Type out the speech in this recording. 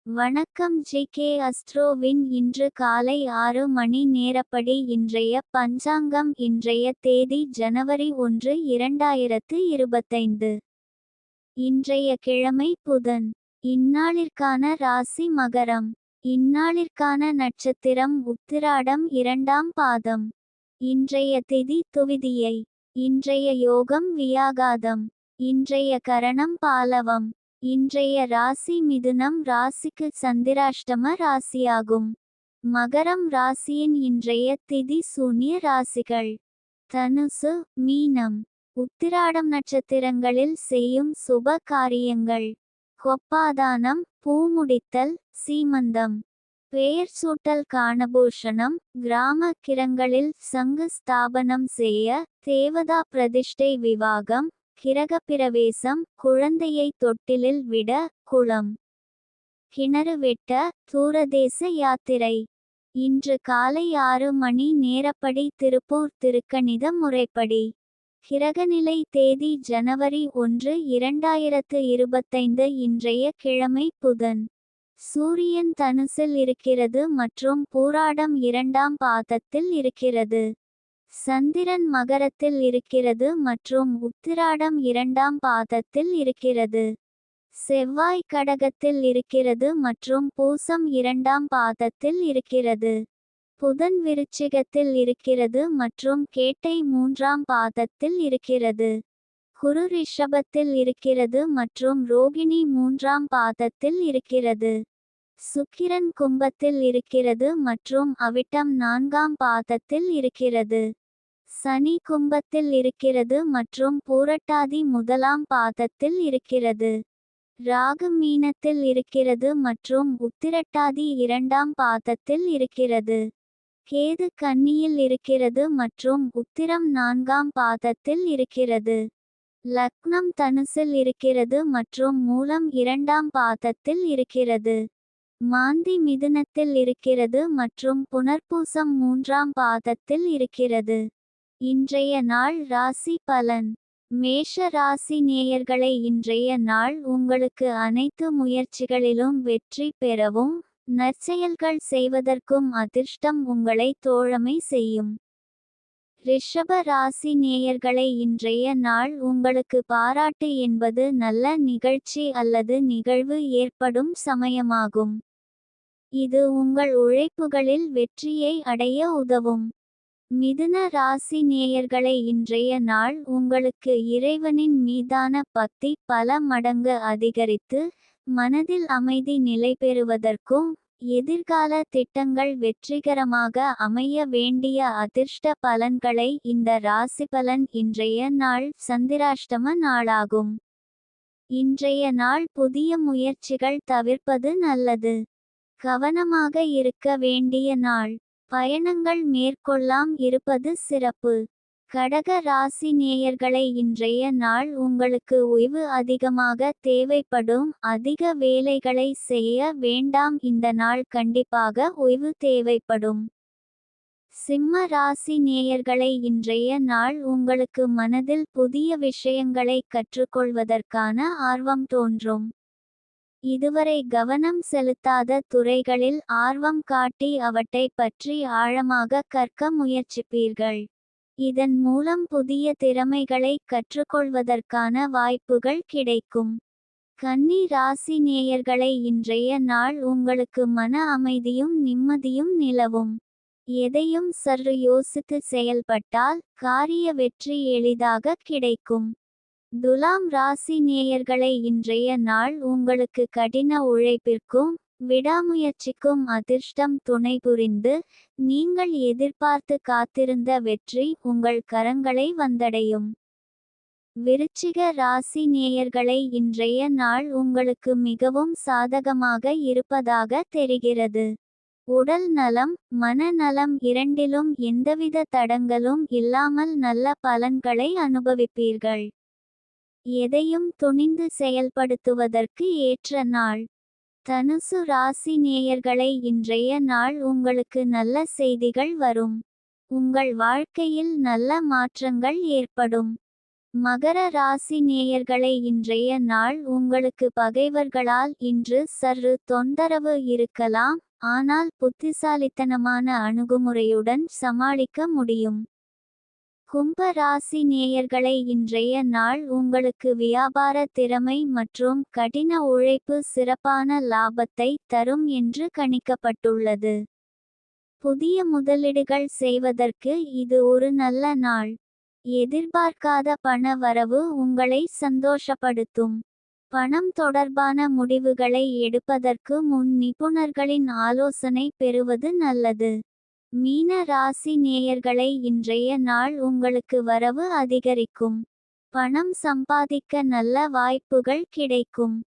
வணக்கம் ஜி.கே. அஸ்ட்ரோவின் இன்று காலை 6 மணி நேரப்படி இன்றைய பஞ்சாங்கம். இன்றைய தேதி ஜனவரி 1, 2025. இன்றைய கிழமை புதன். இந்நாளிற்கான ராசி மகரம். இந்நாளிற்கான நட்சத்திரம் உத்திராடம் 2ஆம் பாதம். இன்றைய திதி துவிதியை. இன்றைய யோகம் வியாகாதம். இன்றைய கரணம் பாலவம். இன்றைய ராசி மிதுனம் ராசிக்கு சந்திராஷ்டம ராசியாகும். மகரம் ராசியின் இன்றைய திதி சூன்ய ராசிகள்: தனுசு, மீனம். உத்திராடம் நட்சத்திரங்களில் செய்யும் சுப காரியங்கள்: கொப்பாதானம், பூமுடித்தல், சீமந்தம், பெயர் சூட்டல், காணபூஷணம், கிராம கிரங்களில் சங்கு ஸ்தாபனம் செய்ய, தேவதா பிரதிஷ்டை, விவாகம், கிரகப்பிரவேசம், குழந்தையை தொட்டிலில் விட, குளம் கிணறு வெட்ட, தூரதேச யாத்திரை. இன்று காலை 6 மணி நேரப்படி திருப்பூர் திருக்கணித முறைப்படி. கிரகநிலை தேதி ஜனவரி 1, 2025. இன்றைய கிழமை புதன். சூரியன் தனுசில் இருக்கிறது மற்றும் பூராடம் 2ஆம் பாதத்தில் இருக்கிறது. சந்திரன் மகரத்தில் இருக்கிறது மற்றும் உத்திராடம் 2ஆம் பாதத்தில் இருக்கிறது. செவ்வாய் கடகத்தில் இருக்கிறது மற்றும் பூசம் 2ஆம் பாதத்தில் இருக்கிறது. புதன் விருச்சிகத்தில் இருக்கிறது மற்றும் கேட்டை 3ஆம் பாதத்தில் இருக்கிறது. குரு ரிஷபத்தில் இருக்கிறது மற்றும் ரோகிணி 3ஆம் பாதத்தில் இருக்கிறது. சுக்கிரன் கும்பத்தில் இருக்கிறது மற்றும் அவிட்டம் 4ஆம் பாதத்தில் இருக்கிறது. சனி கும்பத்தில் இருக்கிறது மற்றும் பூரட்டாதி 1ஆம் பாதத்தில் இருக்கிறது. ராகு மீனத்தில் இருக்கிறது மற்றும் உத்திரட்டாதி 2ஆம் பாதத்தில் இருக்கிறது. கேது கன்னியில் இருக்கிறது மற்றும் உத்திரம் 4ஆம் பாதத்தில் இருக்கிறது. லக்னம் தனுசில் இருக்கிறது மற்றும் மூலம் 2ஆம் பாதத்தில் இருக்கிறது. மாந்தி மிதுனத்தில் இருக்கிறது மற்றும் புனர்பூசம் 3ஆம் பாதத்தில் இருக்கிறது. இன்றைய நாள் ராசி பலன். மேஷ ராசி நேயர்களை, இன்றைய நாள் உங்களுக்கு அனைத்து முயற்சிகளிலும் வெற்றி பெறவும், நற்செயல்கள் செய்வதற்கும் அதிர்ஷ்டம் உங்களை தோழமை செய்யும். ரிஷப ராசி நேயர்களை, இன்றைய நாள் உங்களுக்கு பாராட்டு என்பது நல்ல நிகழ்ச்சி அல்லது நிகழ்வு ஏற்படும் சமயமாகும். இது உங்கள் உழைப்புகளில் வெற்றியை அடைய உதவும். மிதுன ராசி நேயர்களை, இன்றைய நாள் உங்களுக்கு இறைவனின் மீதான பக்தி பல மடங்கு அதிகரித்து, மனதில் அமைதி நிலை பெறுவதற்கும், எதிர்கால திட்டங்கள் வெற்றிகரமாக அமைய வேண்டிய அதிர்ஷ்ட பலன்களை இந்த ராசிபலன். இன்றைய நாள் சந்திராஷ்டம நாளாகும். இன்றைய நாள் புதிய முயற்சிகள் தவிர்ப்பது நல்லது. கவனமாக இருக்க வேண்டிய நாள். பயணங்கள் மேற்கொள்ளாம் இருப்பது சிறப்பு. கடக ராசி நேயர்களை, இன்றைய நாள் உங்களுக்கு ஓய்வு அதிகமாக தேவைப்படும். அதிக வேலைகளை செய்ய வேண்டாம். இந்த நாள் கண்டிப்பாக ஓய்வு தேவைப்படும். சிம்ம ராசி நேயர்களை, இன்றைய நாள் உங்களுக்கு மனதில் புதிய விஷயங்களை கற்றுக்கொள்வதற்கான ஆர்வம் தோன்றும். இதுவரை கவனம் செலுத்தாத துறைகளில் ஆர்வம் காட்டி அவற்றை பற்றி ஆழமாக கற்க முயற்சிப்பீர்கள். இதன் மூலம் புதிய திறமைகளை கற்றுக்கொள்வதற்கான வாய்ப்புகள் கிடைக்கும். கன்னி ராசி நேயர்களை, இன்றைய நாள் உங்களுக்கு மன அமைதியும் நிம்மதியும் நிலவும். எதையும் சற்று யோசித்து செயல்பட்டால் காரிய வெற்றி எளிதாக கிடைக்கும். துலாம் ராசி நேயர்களை, இன்றைய நாள் உங்களுக்கு கடின உழைப்பிற்கும் விடாமுயற்சிக்கும் அதிர்ஷ்டம் துணை புரிந்து, நீங்கள் எதிர்பார்த்து காத்திருந்த வெற்றி உங்கள் கரங்களை வந்தடையும். விருச்சிக ராசி நேயர்களை, இன்றைய நாள் உங்களுக்கு மிகவும் சாதகமாக இருப்பதாக தெரிகிறது. உடல் நலம், மனநலம் இரண்டிலும் எந்தவித தடங்களும் இல்லாமல் நல்ல பலன்களை அனுபவிப்பீர்கள். எதையும் துணிந்து செயல்படுத்துவதற்கு ஏற்ற நாள். தனுசு ராசி நேயர்களை, இன்றைய நாள் உங்களுக்கு நல்ல செய்திகள் வரும். உங்கள் வாழ்க்கையில் நல்ல மாற்றங்கள் ஏற்படும். மகர ராசி நேயர்களே, இன்றைய நாள் உங்களுக்கு பகைவர்களால் இன்று சற்று தொந்தரவு இருக்கலாம். ஆனால் புத்திசாலித்தனமான அணுகுமுறையுடன் சமாளிக்க முடியும். கும்ப ராசி நேயர்களே, இன்றைய நாள் உங்களுக்கு வியாபார திறமை மற்றும் கடின உழைப்பு சிறப்பான லாபத்தை தரும் என்று கணிக்கப்பட்டுள்ளது. புதிய முதலீடுகள் செய்வதற்கு இது ஒரு நல்ல நாள். எதிர்பார்க்காத பண வரவு உங்களை சந்தோஷப்படுத்தும். பணம் தொடர்பான முடிவுகளை எடுப்பதற்கு முன் நிபுணர்களின் ஆலோசனை பெறுவது நல்லது. மீன ராசி நேயர்களே, இன்றைய நாள் உங்களுக்கு வரவு அதிகரிக்கும். பணம் சம்பாதிக்க நல்ல வாய்ப்புகள் கிடைக்கும்.